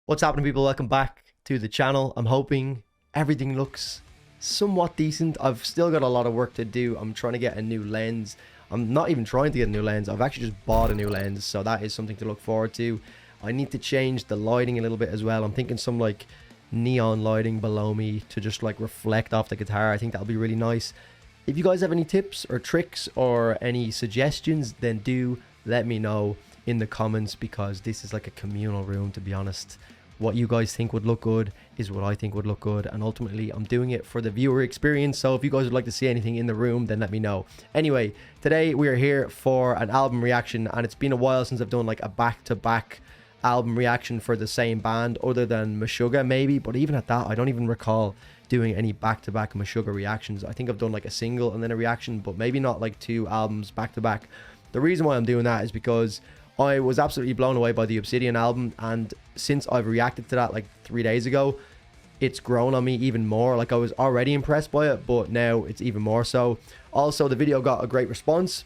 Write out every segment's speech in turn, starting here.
What's happening, people? Welcome back to the channel. I'm hoping everything looks somewhat decent. I've still got a lot of work to do. I'm trying to get a new lens. I'm not even trying to get a new lens. I've actually just bought a new lens, so that is something to look forward to. I need to change the lighting a little bit as well. I'm thinking some like neon lighting below me to just like reflect off the guitar. I think that'll be really nice. If you guys have any tips or tricks or any suggestions, then do let me know in the comments, because this is like a communal room, to be honest. What you guys think would look good is what I think would look good, and ultimately I'm doing it for the viewer experience. So if you guys would like to see anything in the room, then let me know. Anyway, today we are here for an album reaction, and it's been a while since I've done like a back-to-back album reaction for the same band, other than Meshuggah maybe, but even at that I don't even recall doing any back-to-back Meshuggah reactions. I think I've done like a single and then a reaction, but maybe not like two albums back-to-back. The reason why I'm doing that is because I was absolutely blown away by the Obsidian album, and since I've reacted to that like 3 days ago, it's grown on me even more. Like, I was already impressed by it, but now it's even more so. Also, the video got a great response.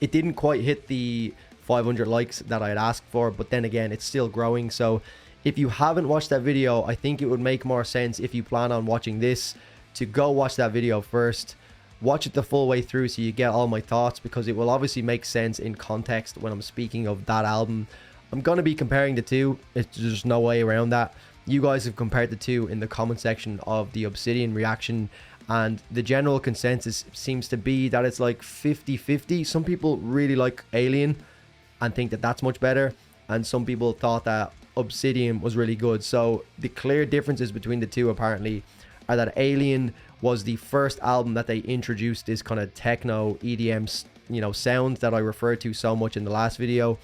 It didn't quite hit the 500 likes that I had asked for, but then again, it's still growing. So if you haven't watched that video, I think it would make more sense, if you plan on watching this, to go watch that video first. Watch it the full way through so you get all my thoughts, because it will obviously make sense in context when I'm speaking of that album. I'm going to be comparing the two. There's just no way around that. You guys have compared the two in the comment section of the Obsidian reaction, and the general consensus seems to be that it's like 50-50. Some people really like Alien and think that that's much better, and some people thought that Obsidian was really good. So the clear differences between the two apparently are that Alien was the first album that they introduced this kind of techno EDM, you know, sound that I referred to so much in the last video,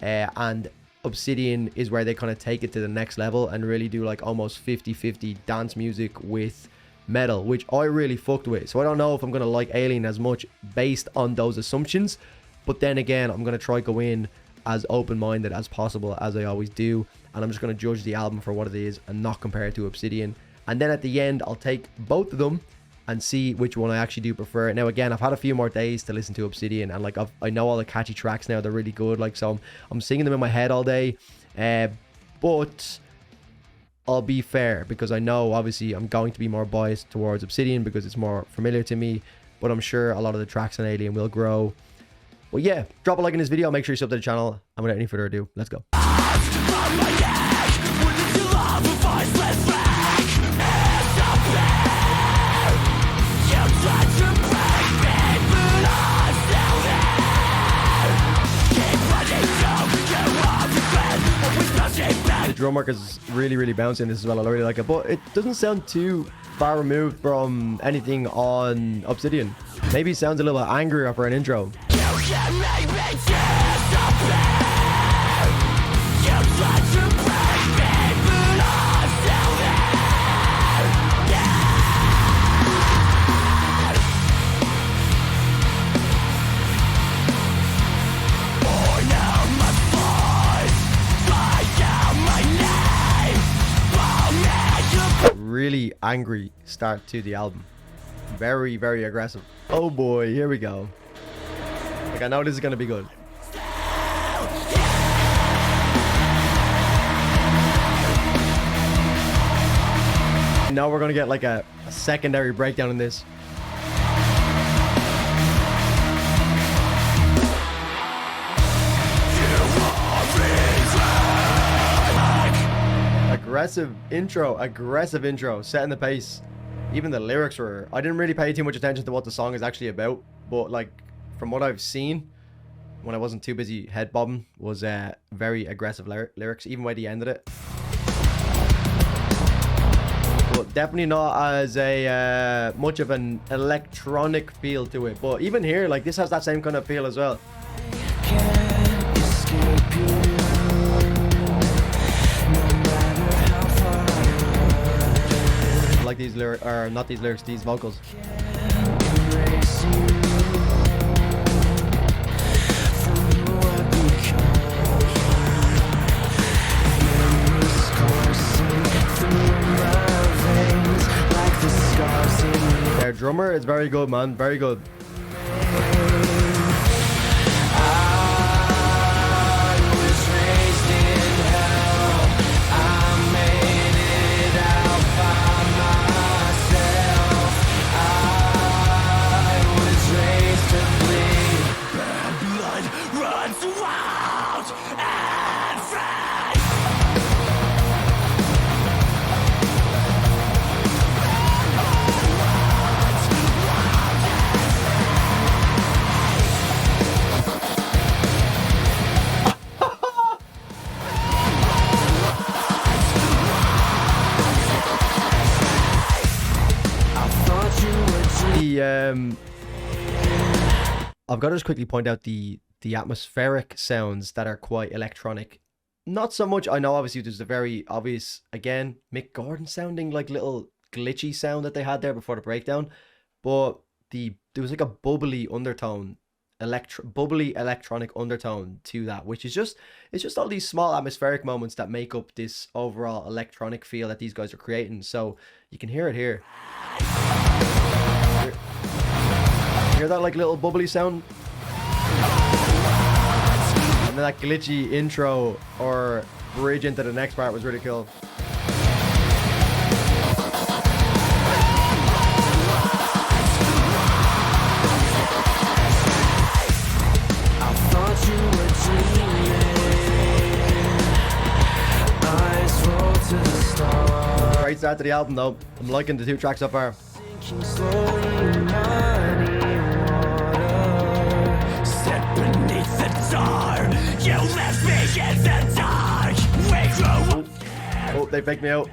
and Obsidian is where they kind of take it to the next level and really do like almost 50-50 dance music with metal, which I really fucked with. So I don't know if I'm gonna like Alien as much based on those assumptions, but then again, I'm gonna try go in as open-minded as possible, as I always do, and I'm just gonna judge the album for what it is and not compare it to Obsidian. And then at the end, I'll take both of them and see which one I actually do prefer. Now again, I've had a few more days to listen to Obsidian, and like I know all the catchy tracks now. They're really good. Like, so I'm singing them in my head all day. But I'll be fair, because I know obviously I'm going to be more biased towards Obsidian because it's more familiar to me. But I'm sure a lot of the tracks on Alien will grow. Well, yeah, drop a like in this video. Make sure you sub to the channel. And without any further ado, let's go. The drum work is really bouncy in this as well. I really like it, but it doesn't sound too far removed from anything on Obsidian. Maybe it sounds a little bit angrier for an intro. Really angry start to the album. Very aggressive. Oh boy, here we go. Like, I know this is gonna be good. Now we're gonna get like a secondary breakdown in this. Aggressive intro, setting the pace. Even the lyrics were, I didn't really pay too much attention to what the song is actually about, but like from what I've seen when I wasn't too busy head bobbing, was very aggressive lyrics, even by the end of it. But definitely not as a much of an electronic feel to it, but even here, like, this has that same kind of feel as well. Like these lyrics, or not these lyrics, these vocals. drummer is very good, man. Very good. I've got to just quickly point out the atmospheric sounds that are quite electronic. Not so much. I know obviously there's a very obvious, again, Mick Gordon sounding like little glitchy sound that they had there before the breakdown, but there was like a bubbly undertone, bubbly electronic undertone to that, which is just, it's just all these small atmospheric moments that make up this overall electronic feel that these guys are creating. So you can hear it here. Hear that like little bubbly sound? And then that glitchy intro or bridge into the next part was really cool. Great start to the album though. I'm liking the 2 tracks so far. Oh, they picked me out.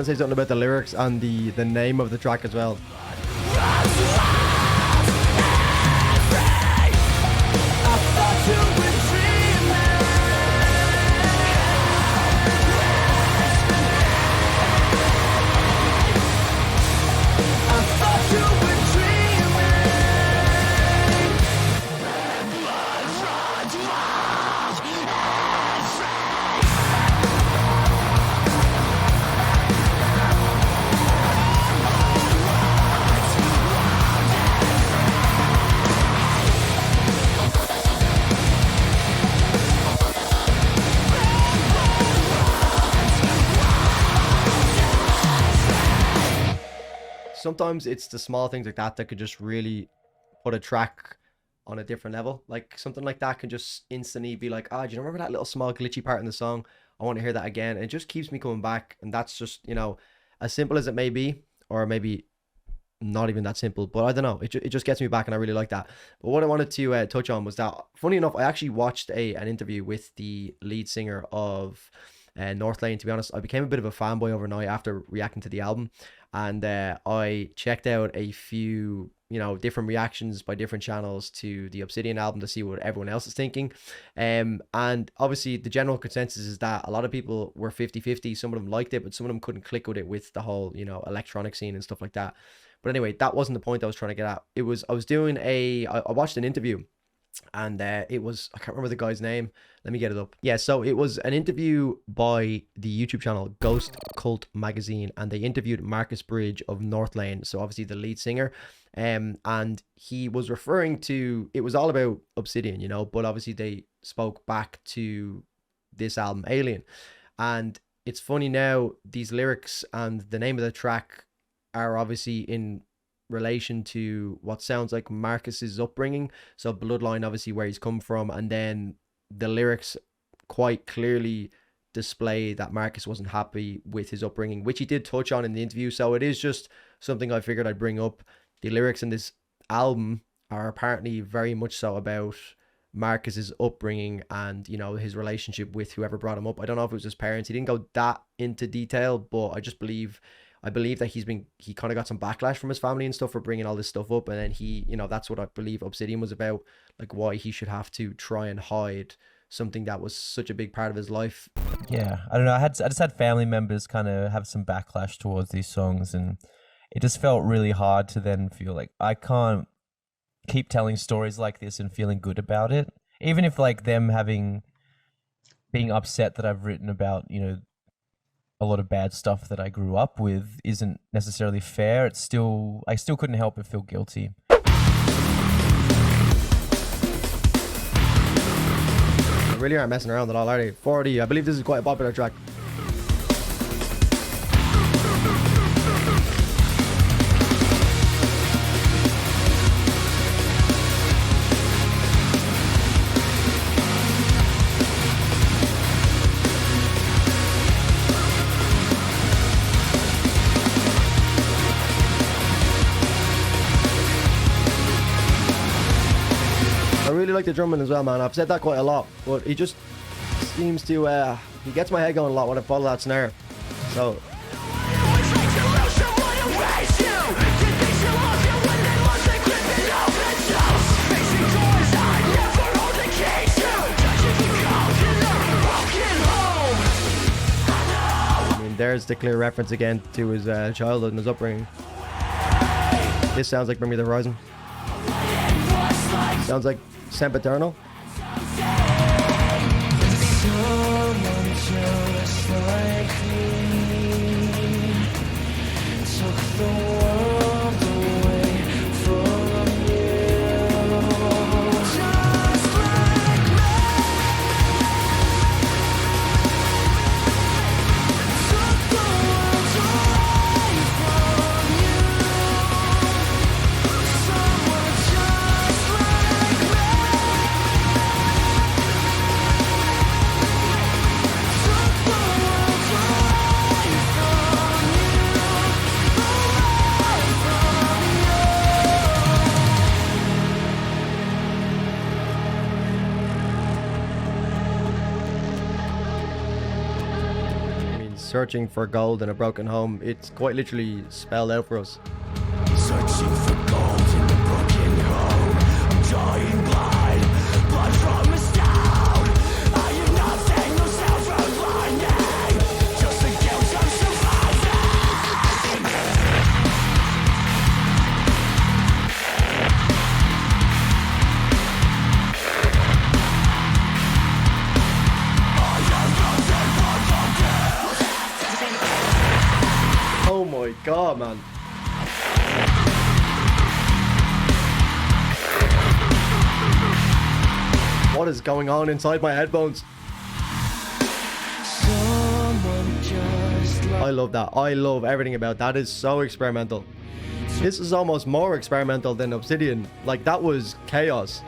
Say something about the lyrics and the name of the track as well. Sometimes it's the small things like that that could just really put a track on a different level. Like something like that can just instantly be like, ah, do you remember that little small glitchy part in the song? I want to hear that again. And it just keeps me coming back. And that's just, you know, as simple as it may be, or maybe not even that simple, but I don't know. It just gets me back and I really like that. But what I wanted to touch on was that, funny enough, I actually watched an interview with the lead singer of Northlane. To be honest, I became a bit of a fanboy overnight after reacting to the album. And I checked out a few, you know, different reactions by different channels to the Obsidian album to see what everyone else is thinking. And obviously the general consensus is that a lot of people were 50-50. Some of them liked it, but some of them couldn't click with it with the whole, you know, electronic scene and stuff like that. But anyway, that wasn't the point I was trying to get at. I was doing I watched an interview, and it was, I can't remember the guy's name. Let me get it up. Yeah, so it was an interview by the YouTube channel Ghost Cult Magazine, and they interviewed Marcus Bridge of Northlane, so obviously the lead singer. And he was referring to, it was all about Obsidian, you know, but obviously they spoke back to this album, Alien. And it's funny now, these lyrics and the name of the track are obviously in relation to what sounds like Marcus's upbringing. So Bloodline, obviously where he's come from, and then the lyrics quite clearly display that Marcus wasn't happy with his upbringing, which he did touch on in the interview. So it is just something I figured I'd bring up. The lyrics in this album are apparently very much so about Marcus's upbringing and, you know, his relationship with whoever brought him up. I don't know if it was his parents. He didn't go that into detail, but I believe that he kind of got some backlash from his family and stuff for bringing all this stuff up. And then he, you know, that's what I believe Obsidian was about, like why he should have to try and hide something that was such a big part of his life. Yeah, I don't know. I just had family members kind of have some backlash towards these songs, and it just felt really hard to then feel like I can't keep telling stories like this and feeling good about it, even if like them being upset that I've written about, you know, a lot of bad stuff that I grew up with isn't necessarily fair. I still couldn't help but feel guilty. They really aren't messing around at all, are they? 40, I believe this is quite a popular track. I really like the drumming as well, man. I've said that quite a lot, but he just seems to, he gets my head going a lot when I follow that snare. So. I mean, there's the clear reference again to his childhood and his upbringing. This sounds like Bring Me the Horizon. Sounds like Sempiternal. Searching for gold in a broken home. It's quite literally spelled out for us. Searching for gold in a broken home. I'm dying blood from a stone. I am nothing, no self-relining. Just the guilt of surviving. Oh my god, man. What is going on inside my headphones? I love that. I love everything about that. Is so experimental. This is almost more experimental than Obsidian. Like, that was chaos.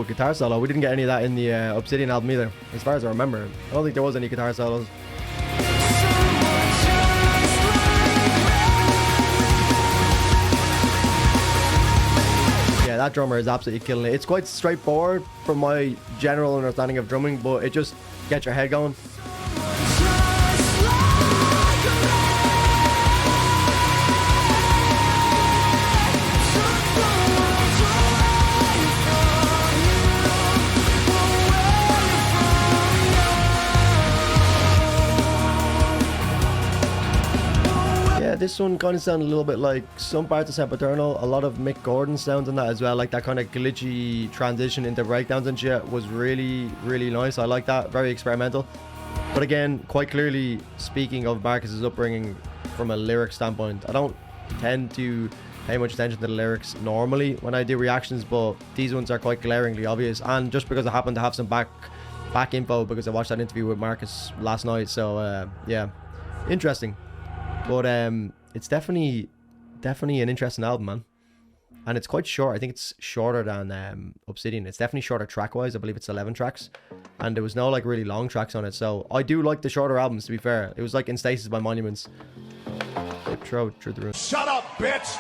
Guitar solo. We didn't get any of that in the Obsidian album either, as far as I remember. I don't think there was any guitar solos. Yeah, that drummer is absolutely killing it. It's quite straightforward from my general understanding of drumming, but it just gets your head going. This one kind of sounded a little bit like some parts of Sempiternal. A lot of Mick Gordon sounds in that as well. Like that kind of glitchy transition into breakdowns and shit was really, really nice. I like that. Very experimental. But again, quite clearly speaking of Marcus's upbringing from a lyric standpoint, I don't tend to pay much attention to the lyrics normally when I do reactions, but these ones are quite glaringly obvious. And just because I happen to have some back info because I watched that interview with Marcus last night. So yeah, interesting. But it's definitely an interesting album, man. and it's quite short. I think it's shorter than Obsidian. It's definitely shorter track wise. I believe it's 11 tracks, and there was no like really long tracks on it. So I do like the shorter albums, to be fair. It was like In Stasis by Monuments. Throw it through the room. Shut up, bitch!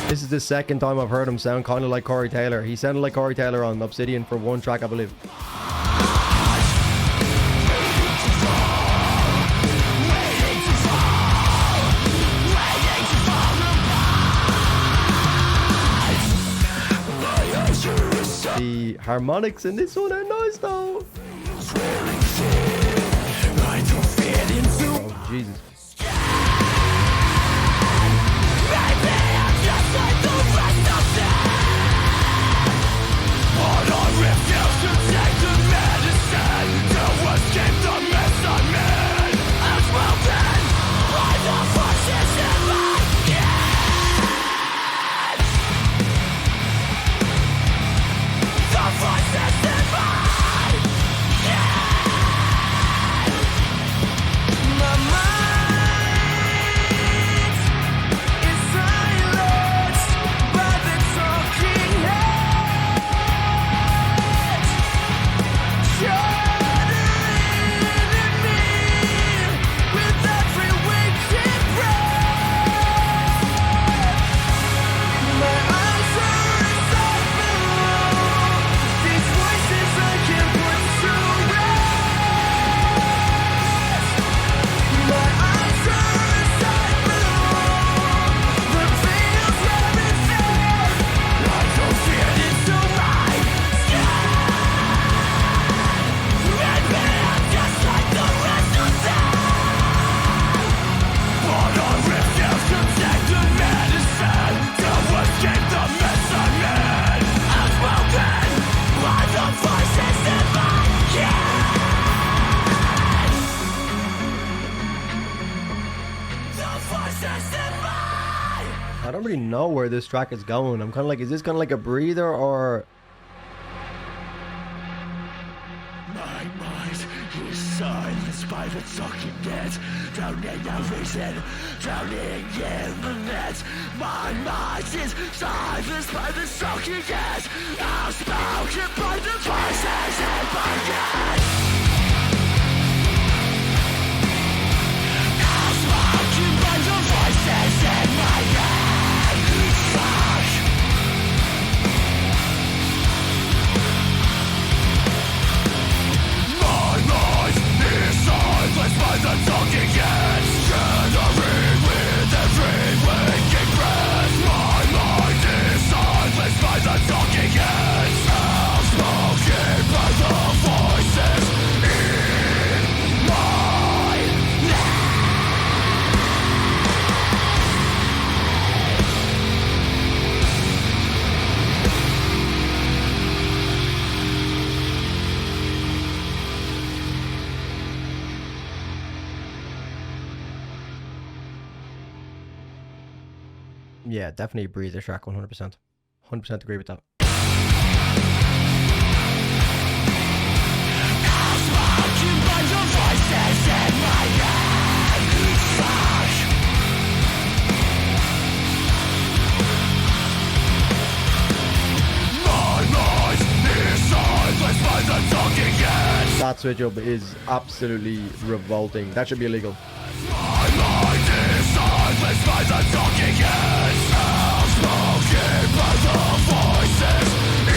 This is the second time I've heard him sound kind of like Corey Taylor. He sounded like Corey Taylor on Obsidian for one track, I believe. The harmonics in this one are nice though. Oh, Jesus. I don't really know where this track is going. I'm kind of like, is this kind of like a breather or... My mind is silenced by the talking dead, drowning out reason, drowning in the net. My mind is silenced by the talking dead, outspoken by the voices in my head. Outspoken by the voices in my head. By the talking heads, gathering with every waking breath. My mind is silenced by the talking heads, outspoken by the voices in my head. Yeah, definitely a breather track, 100%. 100% agree with that. That switch up is absolutely revolting. That should be illegal. My mind is silenced by the talking heads, outspoken by the voices in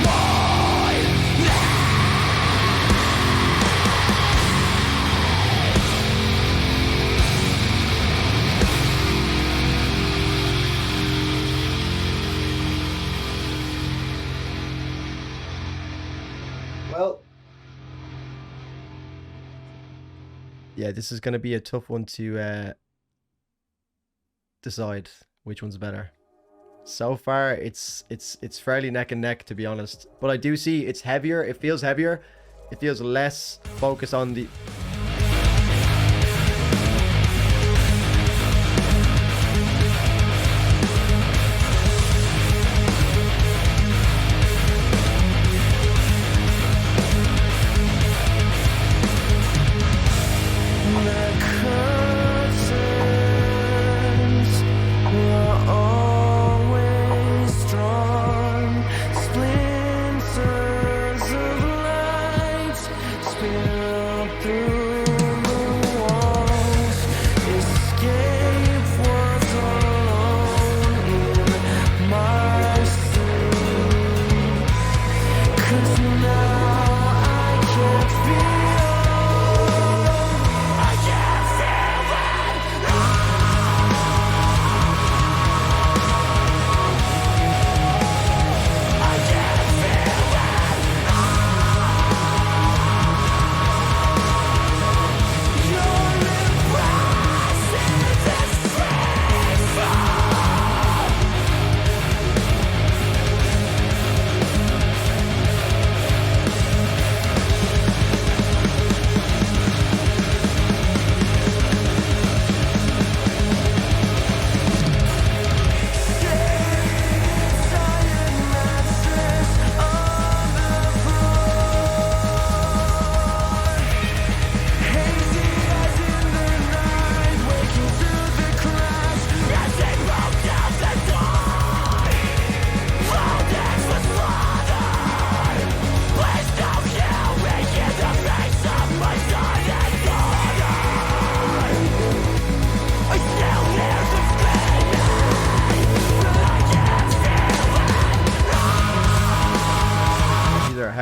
my head. Well, yeah, this is going to be a tough one to decide which one's better. So far, it's fairly neck and neck, to be honest. But I do see it's heavier. It feels heavier. It feels less focused on the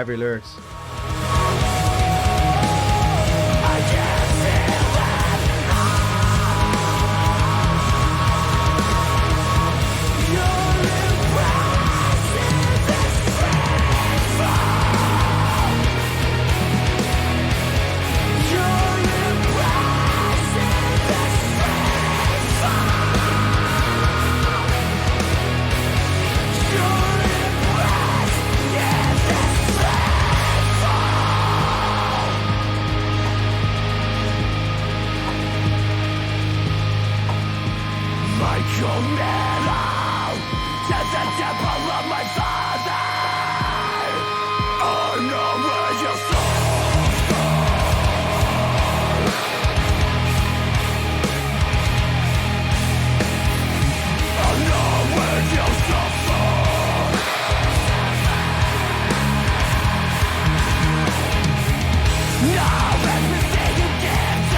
heavy lyrics.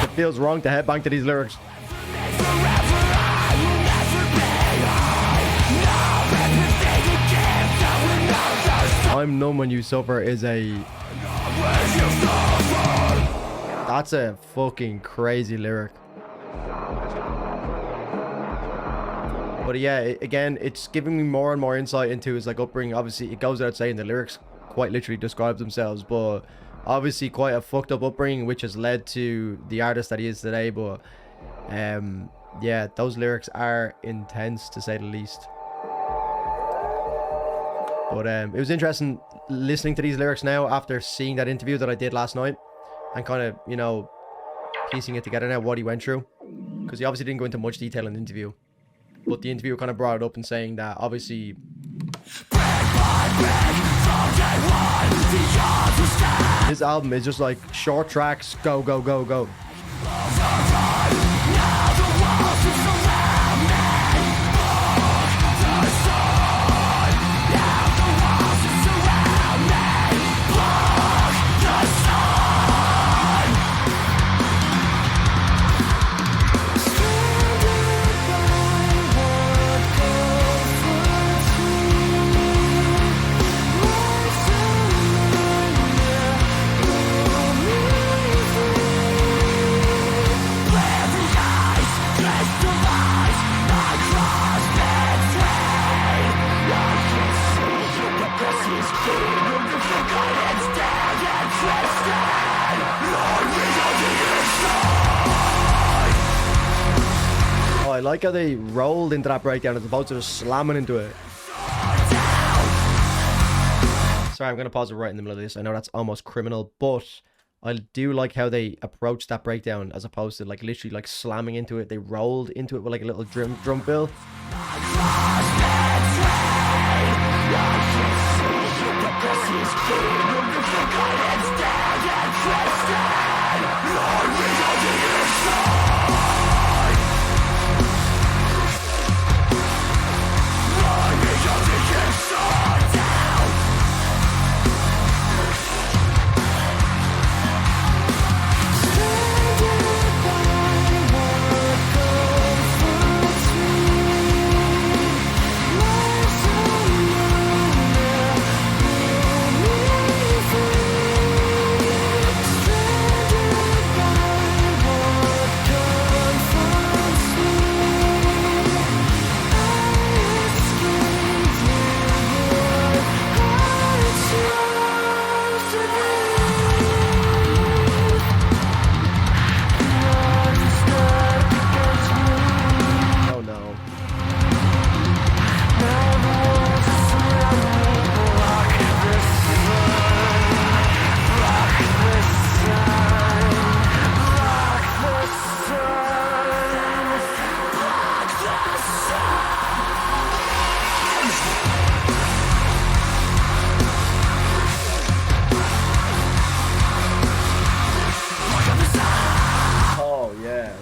It feels wrong to headbang to these lyrics. I'm numb when you suffer is a... That's a fucking crazy lyric. But yeah, again, it's giving me more and more insight into his like upbringing. Obviously, it goes without saying the lyrics quite literally describe themselves, but obviously quite a fucked up upbringing, which has led to the artist that he is today. But yeah, those lyrics are intense to say the least. But it was interesting listening to these lyrics now after seeing that interview that I did last night and kind of, you know, piecing it together now what he went through, because he obviously didn't go into much detail in the interview, but the interview kind of brought it up and saying that obviously his album is just like short tracks, go go go go. I like how they rolled into that breakdown as opposed to just slamming into it. Sorry, I'm going to pause it right in the middle of this. I know that's almost criminal, but I do like how they approached that breakdown as opposed to like literally like slamming into it. They rolled into it with like a little drum fill.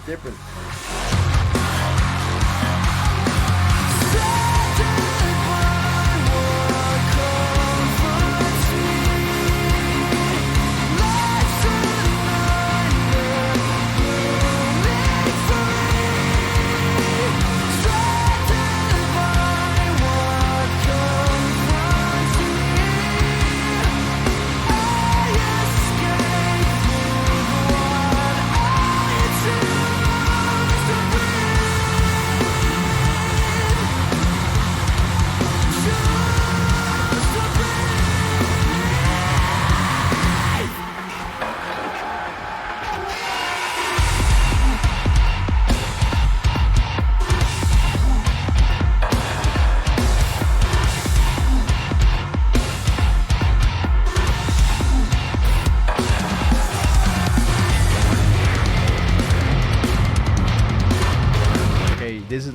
Different.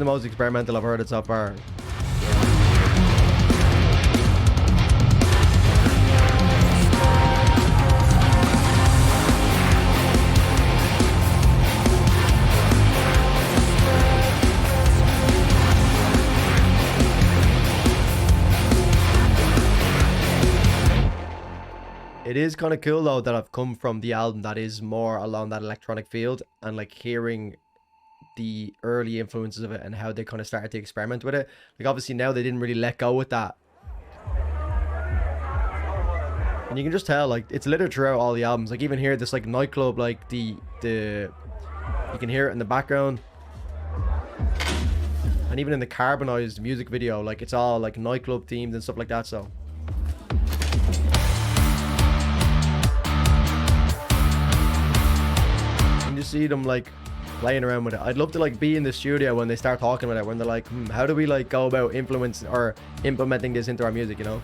most experimental I've heard it so far. It is kind of cool though that I've come from the album that is more along that electronic field, and like hearing the early influences of it and how they kind of started to experiment with it. Like obviously now they didn't really let go with that, and you can just tell like it's littered throughout all the albums. Like even here, this like nightclub, like the you can hear it in the background, and even in the Carbonized music video, like it's all like nightclub themed and stuff like that. So you see them like playing around with it. I'd love to like be in the studio when they start talking about it, when they're like, how do we like go about influence or implementing this into our music, you know?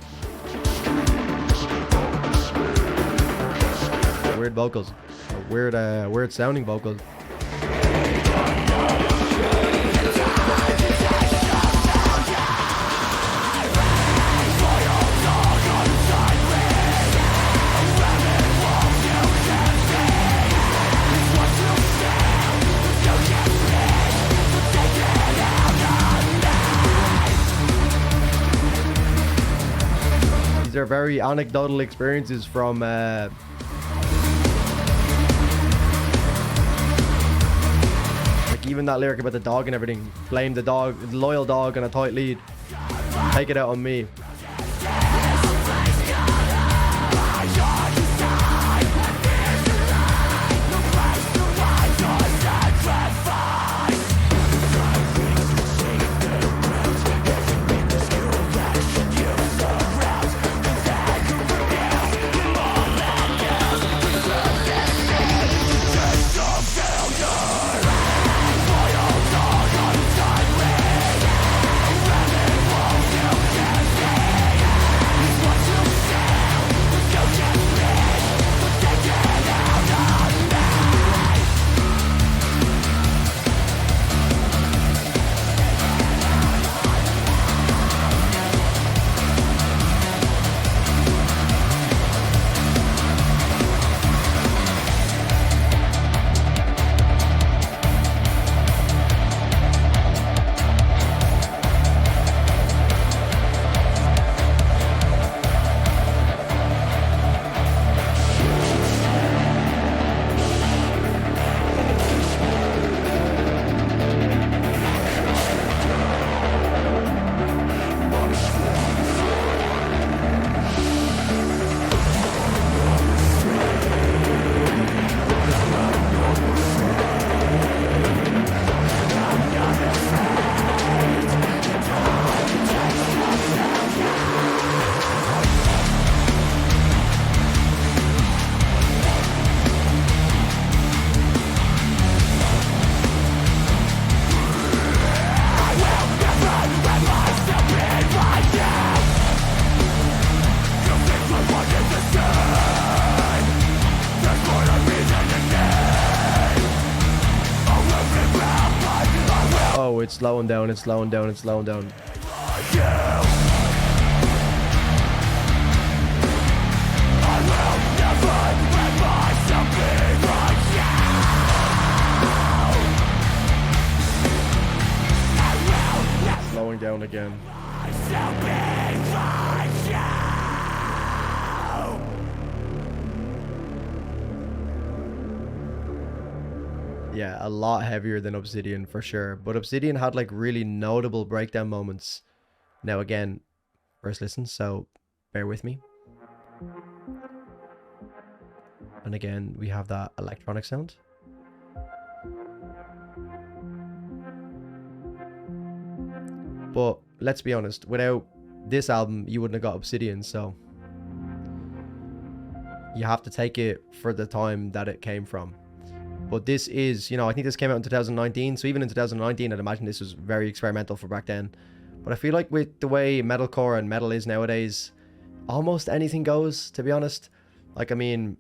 Weird vocals, weird sounding vocals. These are very anecdotal experiences from like even that lyric about the dog and everything. Blame the dog, loyal dog on a tight lead. Take it out on me. It's slowing down, it's slowing down, it's slowing down. Slowing down again. Yeah, a lot heavier than Obsidian for sure. But Obsidian had like really notable breakdown moments. Now again, first listen, so bear with me. And again, we have that electronic sound. But let's be honest, without this album, you wouldn't have got Obsidian, so you have to take it for the time that it came from. But this is, you know, I think this came out in 2019, so even in 2019, I'd imagine this was very experimental for back then. But I feel like with the way metalcore and metal is nowadays, almost anything goes, to be honest. Like, I mean,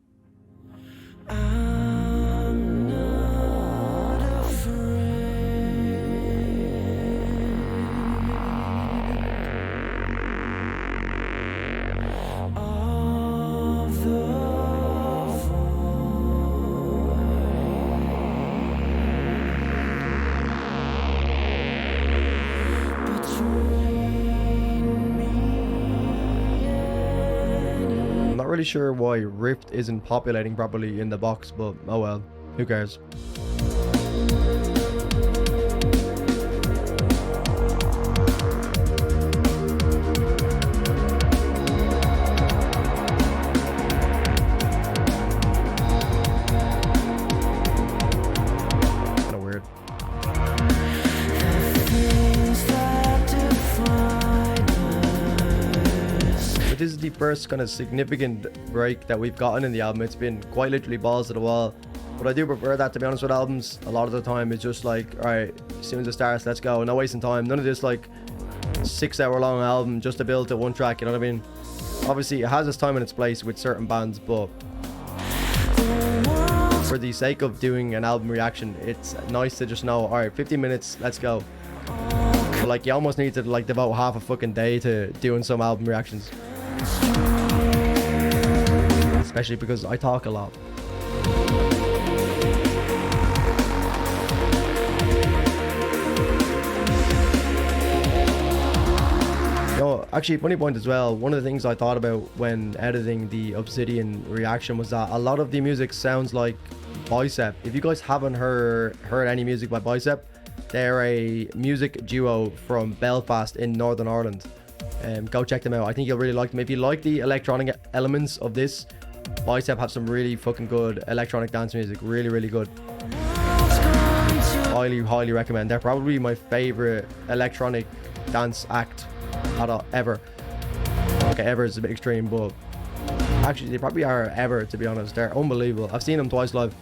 really sure why Rift isn't populating properly in the box, but oh well, who cares. Kind of weird. But this is the first kind of significant break that we've gotten in the album. It's been quite literally balls to the wall. But I do prefer that, to be honest, with albums. A lot of the time it's just like, alright, as soon as it starts, let's go. No wasting time. None of this like 6-hour long album just to build to one track, you know what I mean? Obviously it has its time and its place with certain bands, but for the sake of doing an album reaction, it's nice to just know, alright, 15 minutes, let's go. But like, you almost need to like devote half a fucking day to doing some album reactions. Especially because I talk a lot. No, actually, funny point as well. One of the things I thought about when editing the Obsidian reaction was that a lot of the music sounds like Bicep. If you guys haven't heard any music by Bicep, they're a music duo from Belfast in Northern Ireland. Go check them out. I think you'll really like them. If you like the electronic elements of this, Bicep have some really fucking good electronic dance music. Really, really good. Highly recommend. They're probably my favorite electronic dance act ever. Okay, ever is a bit extreme, but actually they probably are ever, to be honest. They're unbelievable. I've seen them twice live.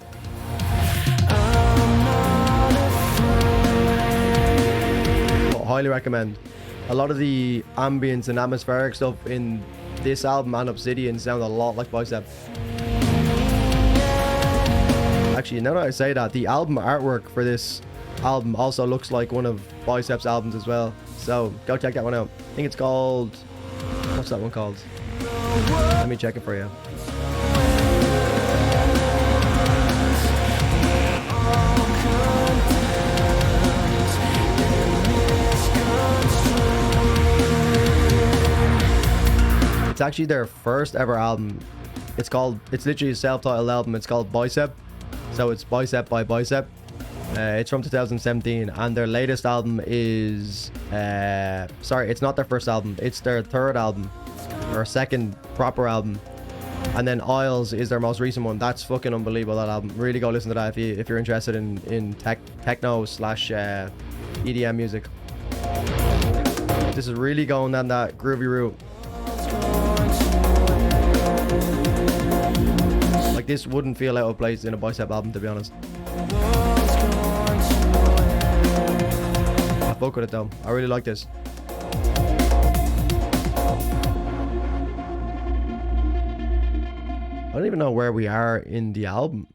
But highly recommend. A lot of the ambience and atmospheric stuff in this album and Obsidian sound a lot like Bicep. Actually, now that I say that, the album artwork for this album also looks like one of Bicep's albums as well. So go check that one out. I think it's called... what's that one called? Let me check it for you. It's actually their first ever album. It's literally a self-titled album. It's called Bicep. So it's Bicep by Bicep. It's from 2017, and their latest album is sorry, it's not their first album, it's their third album or second proper album. And then Isles is their most recent one. That's fucking unbelievable, that album. Really go listen to that if you're interested in techno / EDM music. This is really going down that groovy route. Like, this wouldn't feel out of place in a Bicep album, to be honest. I fuck with it though. I really like this. I don't even know where we are in the album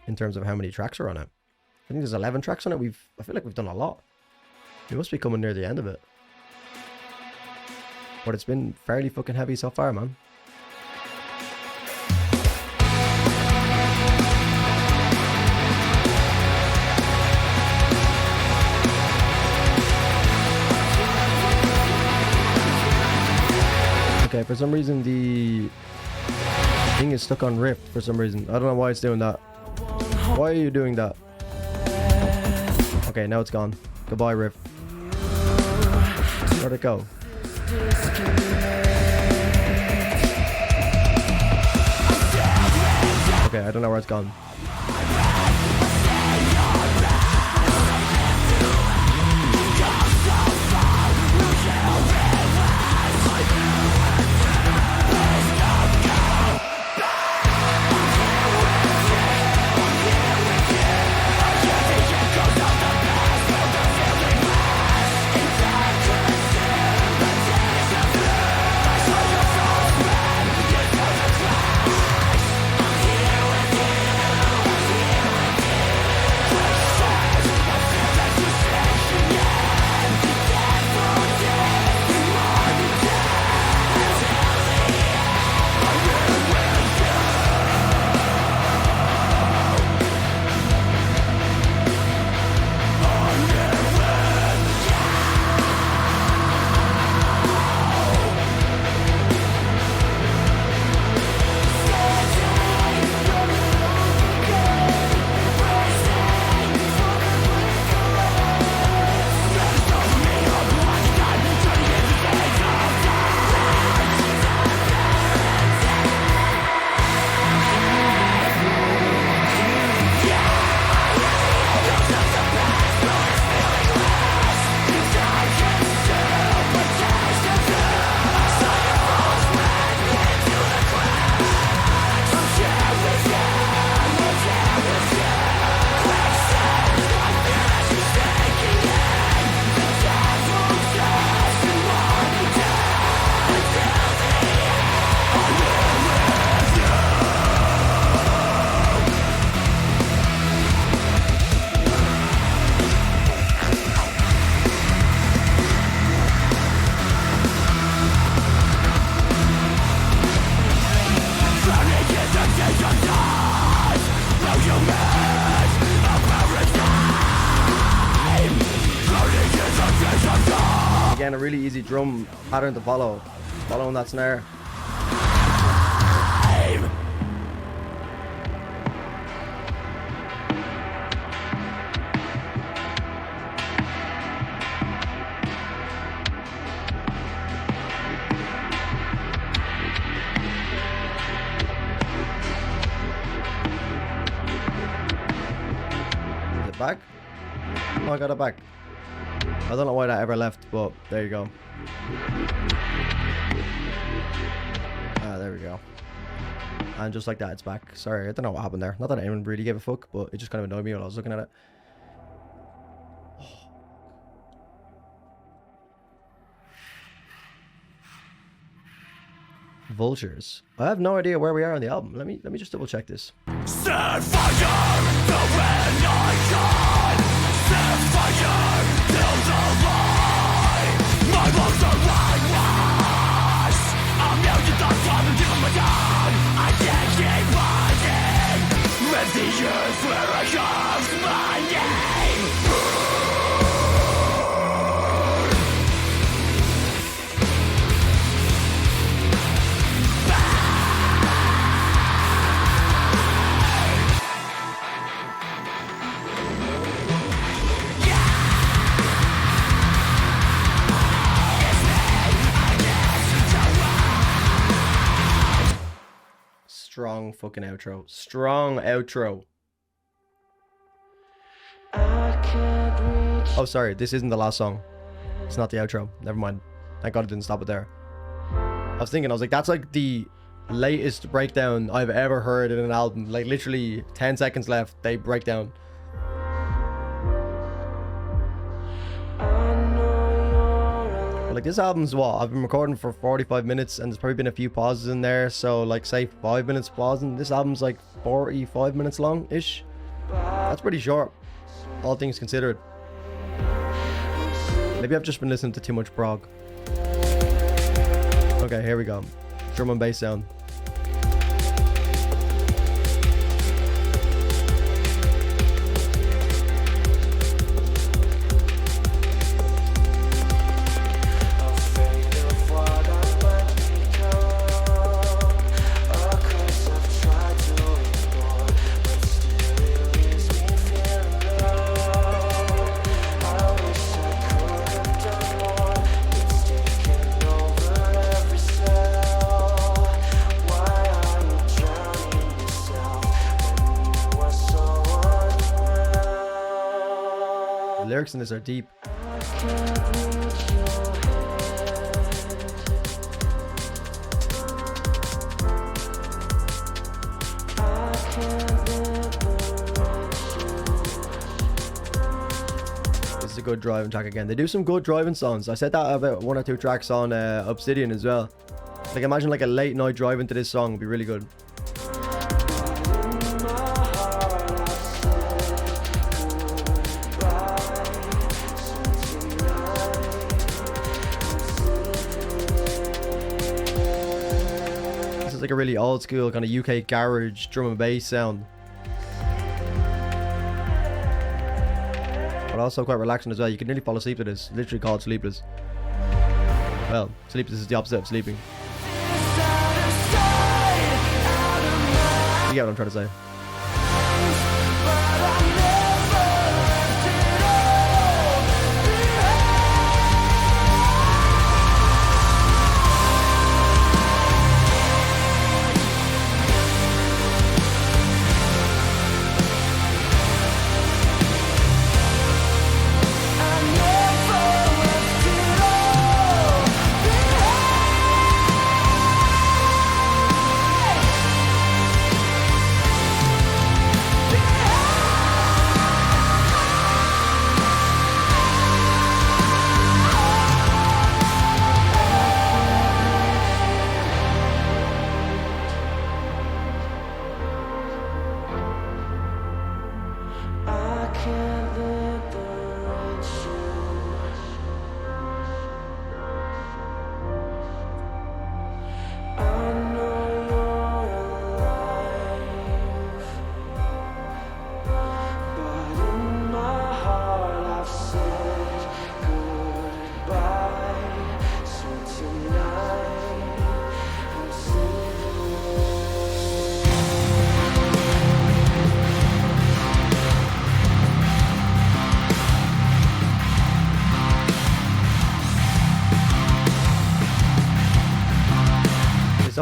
in terms of how many tracks are on it. I think there's 11 tracks on it. I feel like we've done a lot. We must be coming near the end of it. But it's been fairly fucking heavy so far, man. Okay, for some reason the thing is stuck on Rift for some reason. I don't know why it's doing that. Why are you doing that? Okay, now it's gone. Goodbye, Rift. Where'd it go? Okay, I don't know where it's gone. really easy drum pattern to follow. Following that snare. Is it back? Oh, I got it back. I don't know why that ever left, but there you go. There we go. And just like that, it's back. Sorry, I don't know what happened there. Not that anyone really gave a fuck, but it just kind of annoyed me while I was looking at it. Vultures. I have no idea where we are on the album. Let me just double check this. Set fire, the red icon. Set fire, till the light. My lungs are whitewashed. I'm now to the top and give my tongue. I can't keep running. Let the earth where I carved my name. Strong fucking outro. Strong outro. Oh, sorry. This isn't the last song. It's not the outro. Never mind. Thank God it didn't stop it there. I was like, that's like the latest breakdown I've ever heard in an album. Like, literally 10 seconds left. They break down. Like, this album's what? I've been recording for 45 minutes and there's probably been a few pauses in there. So, like, say 5 minutes pausing. This album's like 45 minutes long-ish. That's pretty short, all things considered. Maybe I've just been listening to too much prog. Okay, here we go. Drum and bass sound. The lyrics in this are deep. This is a good driving track again. They do some good driving songs. I said that about 1 or 2 tracks on Obsidian as well. Like, imagine like a late night driving to this song would be really good. Like a really old school kind of UK garage drum and bass sound, but also quite relaxing as well. You can nearly fall asleep to this. Literally called Sleepless. Well, Sleepless is the opposite of sleeping. You get what I'm trying to say.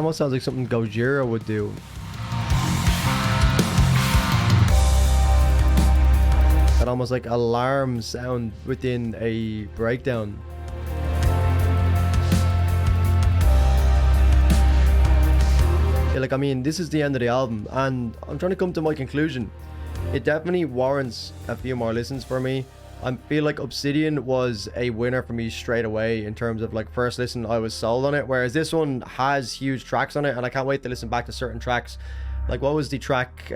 almost sounds like something Gojira would do. That almost like alarm sound within a breakdown. Yeah, like, I mean, this is the end of the album, and I'm trying to come to my conclusion. It definitely warrants a few more listens for me. I feel like Obsidian was a winner for me straight away in terms of like first listen, I was sold on it, whereas this one has huge tracks on it, and I can't wait to listen back to certain tracks. Like, what was the track?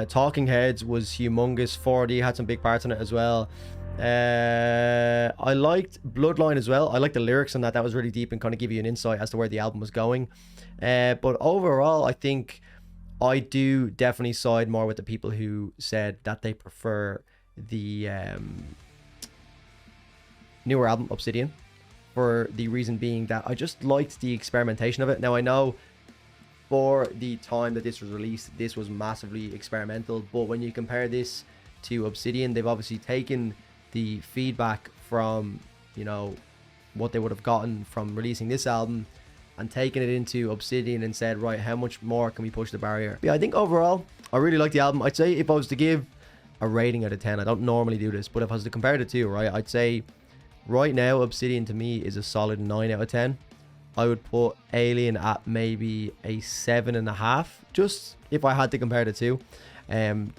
Talking Heads was humongous. 4D had some big parts on it as well. I liked Bloodline as well. I liked the lyrics on that. That was really deep and kind of give you an insight as to where the album was going. But overall, I think I do definitely side more with the people who said that they prefer the newer album, Obsidian, for the reason being that I just liked the experimentation of it. Now, I know for the time that this was released, this was massively experimental, but when you compare this to Obsidian, they've obviously taken the feedback from, you know, what they would have gotten from releasing this album and taken it into Obsidian and said, right, how much more can we push the barrier? Yeah, I think overall, I really like the album. I'd say if I was to give a rating out of 10, I don't normally do this, but if I was to compare the two, right, I'd say right now Obsidian to me is a solid 9 out of 10. I would put Alien at maybe a 7.5, just if I had to compare the two.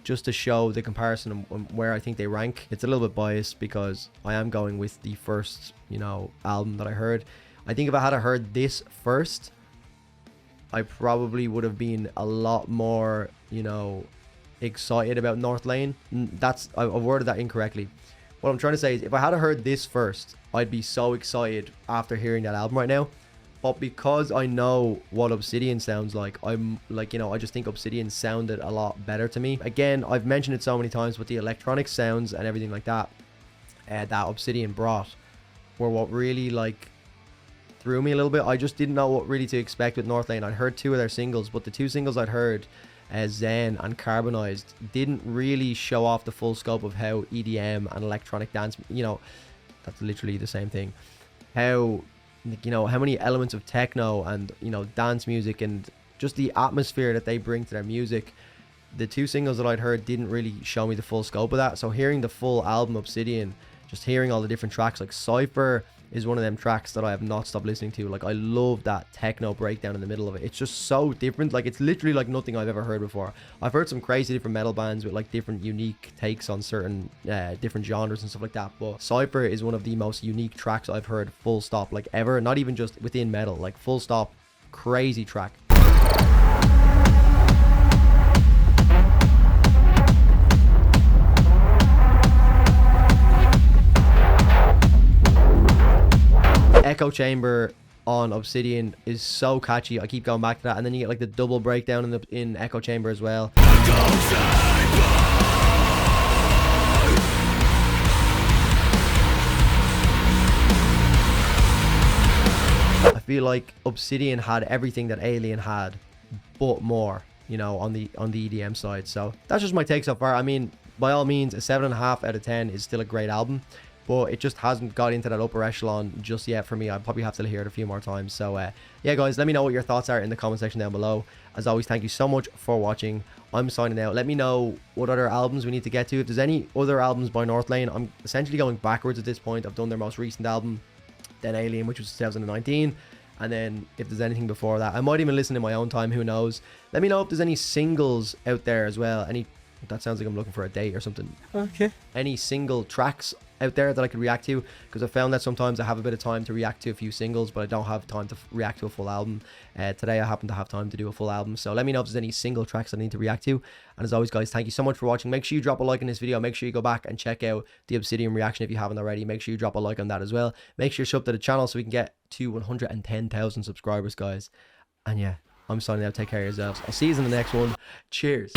Just to show the comparison on where I think they rank. It's a little bit biased because I am going with the first, you know, album that I heard. I think if I had heard this first, I probably would have been a lot more, you know, excited about Northlane. I worded that incorrectly. What I'm trying to say is if I had heard this first, I'd be so excited after hearing that album right now. But because I know what Obsidian sounds like, I'm like, you know, I just think Obsidian sounded a lot better to me. Again, I've mentioned it so many times, but the electronic sounds and everything like that, that Obsidian brought were what really like threw me a little bit. I just didn't know what really to expect with Northlane. I'd heard 2 of their singles, but the 2 singles I'd heard, Zen and Carbonized, didn't really show off the full scope of how EDM and electronic dance, you know, that's literally the same thing. How, you know, how many elements of techno and, you know, dance music and just the atmosphere that they bring to their music. The 2 singles that I'd heard didn't really show me the full scope of that. So hearing the full album Obsidian, just hearing all the different tracks, like Cypher is one of them tracks that I have not stopped listening to. Like, I love that techno breakdown in the middle of it. It's just so different. Like, it's literally like nothing I've ever heard before. I've heard some crazy different metal bands with like different unique takes on certain different genres and stuff like that, but Cypher is one of the most unique tracks I've heard, full stop, like ever. Not even just within metal, like full stop, crazy track. Echo Chamber on Obsidian is so catchy. I keep going back to that, and then you get like the double breakdown in Echo Chamber as well. I feel like Obsidian had everything that Alien had, but more, you know, on the EDM side. So that's just my take so far. I mean, by all means, a 7.5 out of 10 is still a great album, but it just hasn't got into that upper echelon just yet for me. I'll probably have to hear it a few more times. So yeah, guys, let me know what your thoughts are in the comment section down below. As always, thank you so much for watching. I'm signing out. Let me know what other albums we need to get to. If there's any other albums by Northlane, I'm essentially going backwards at this point. I've done their most recent album, then Alien, which was 2019, and then if there's anything before that, I might even listen in my own time, who knows. Let me know if there's any singles out there as well. That sounds like I'm looking for a date or something. Okay. Any single tracks out there that I could react to, because I found that sometimes I have a bit of time to react to a few singles, but I don't have time to react to a full album. Today I happen to have time to do a full album, so let me know if there's any single tracks I need to react to. And as always, guys, thank you so much for watching. Make sure you drop a like in this video. Make sure you go back and check out the Obsidian reaction if you haven't already. Make sure you drop a like on that as well. Make sure you sub to the channel so we can get to 110,000 subscribers, guys. And yeah, I'm signing out. Take care of yourselves. I'll see you in the next one. Cheers.